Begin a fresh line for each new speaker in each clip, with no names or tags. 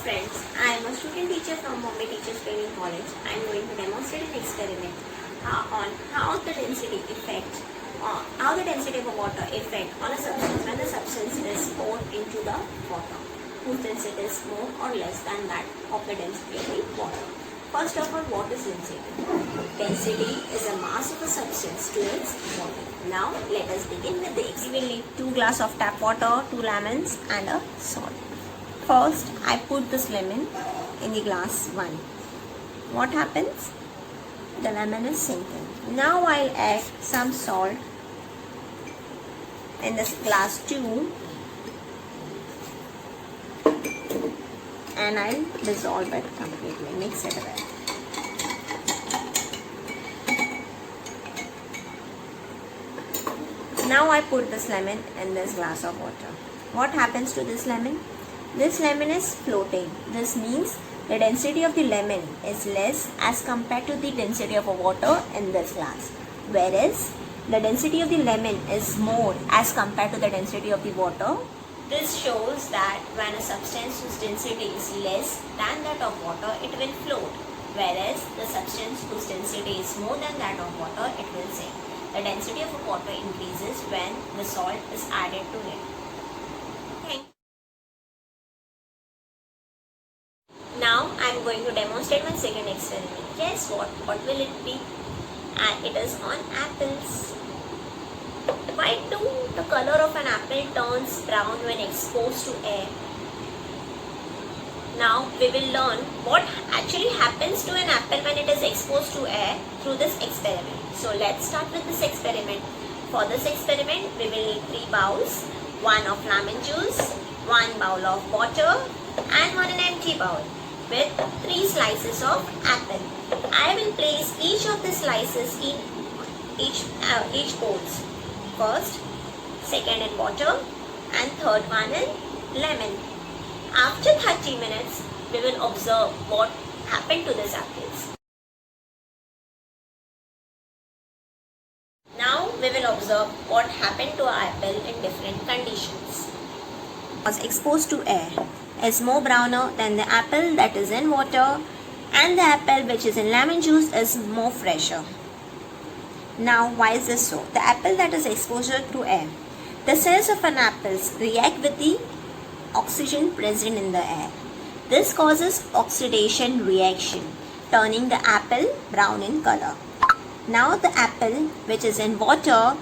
friends, I am a student teacher from Bombay Teachers Training College. I am going to demonstrate an experiment on how the density of a water affect on a substance when the substance is poured into the water, whose density is more or less than that of the density of the water. First of all, what is density? Density is a mass of a substance to its volume. Now, let us begin with the experiment. We will need 2 glasses of tap water, 2 lemons and a salt. First, I put this lemon in the glass 1. What happens? The lemon is sinking. Now, I'll add some salt in this glass 2 and I'll dissolve it completely. Mix it well. Now I put this lemon in this glass of water. What happens to this lemon? This lemon is floating. This means the density of the lemon is less as compared to the density of a water in this glass. Whereas the density of the lemon is more as compared to the density of the water. This shows that when a substance whose density is less than that of water, it will float. Whereas the substance whose density is more than that of water, it will sink. The density of a water increases when the salt is added to it. Thank you. Now I am going to demonstrate my second experiment. Guess what? What will it be? And it is on apples. Why do the color of an apple turns brown when exposed to air? Now we will learn what actually happens to an apple when it is exposed to air through this experiment. So let's start with this experiment. For this experiment we will need 3 bowls, 1 of lemon juice, 1 bowl of water and 1 empty bowl with 3 slices of apple. I will place each of the slices in each bowls. First, second in water and third one in lemon. After 30 minutes, we will observe what happened to these apples. Now we will observe what happened to our apple in different conditions. Was exposed to air is more browner than the apple that is in water, and the apple which is in lemon juice is more fresher. Now, why is this so? The apple that is exposed to air. The cells of an apple react with the oxygen present in the air. This causes oxidation reaction, turning the apple brown in color. Now, the apple which is in water,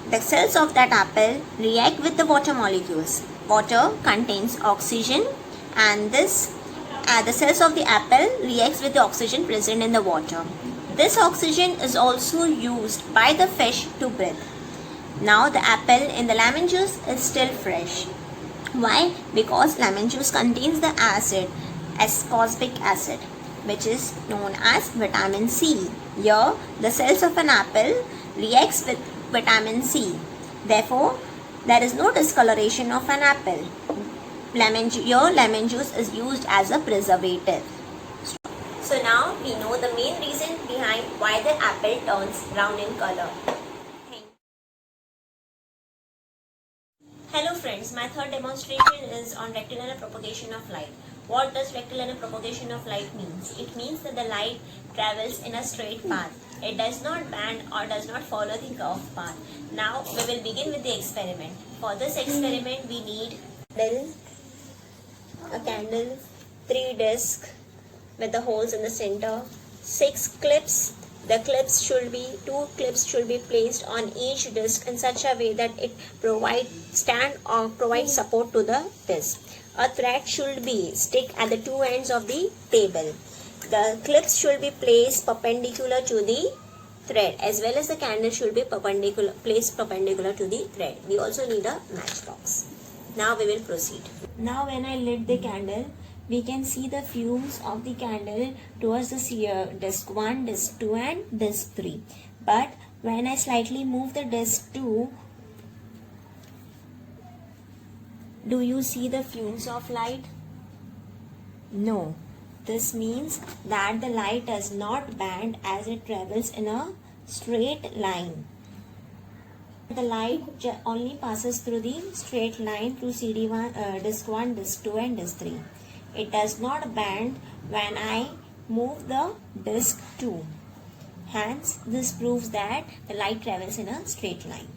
the cells of that apple react with the water molecules. Water contains oxygen and the cells of the apple reacts with the oxygen present in the water. This oxygen is also used by the fish to breathe. Now the apple in the lemon juice is still fresh. Why? Because lemon juice contains the acid, ascorbic acid, which is known as vitamin C. Here, the cells of an apple reacts with vitamin C. Therefore, there is no discoloration of an apple. Lemon juice is used as a preservative. So now we know the main reason behind why the apple turns brown in color. Hello friends, my third demonstration is on rectilinear propagation of light. What does rectilinear propagation of light means? It means that the light travels in a straight path. It does not bend or does not follow the curved path. Now we will begin with the experiment. For this experiment we need a candle, 3 discs with the holes in the center, 6 clips. The clips should be 2 clips should be placed on each disc in such a way that it provides support to the disc. A thread should be stick at the 2 ends of the table. The clips should be placed perpendicular to the thread, as well as the candle should be placed perpendicular to the thread. We also need a matchbox. Now we will proceed. Now when I lit the candle, we can see the fumes of the candle towards the disc 1, disc 2 and disc 3. But when I slightly move the disc 2, do you see the fumes of light? No. This means that the light does not bend as it travels in a straight line. The light only passes through the straight line through disc 1, disc 2 and disc 3. It does not bend when I move the disc too. Hence, this proves that the light travels in a straight line.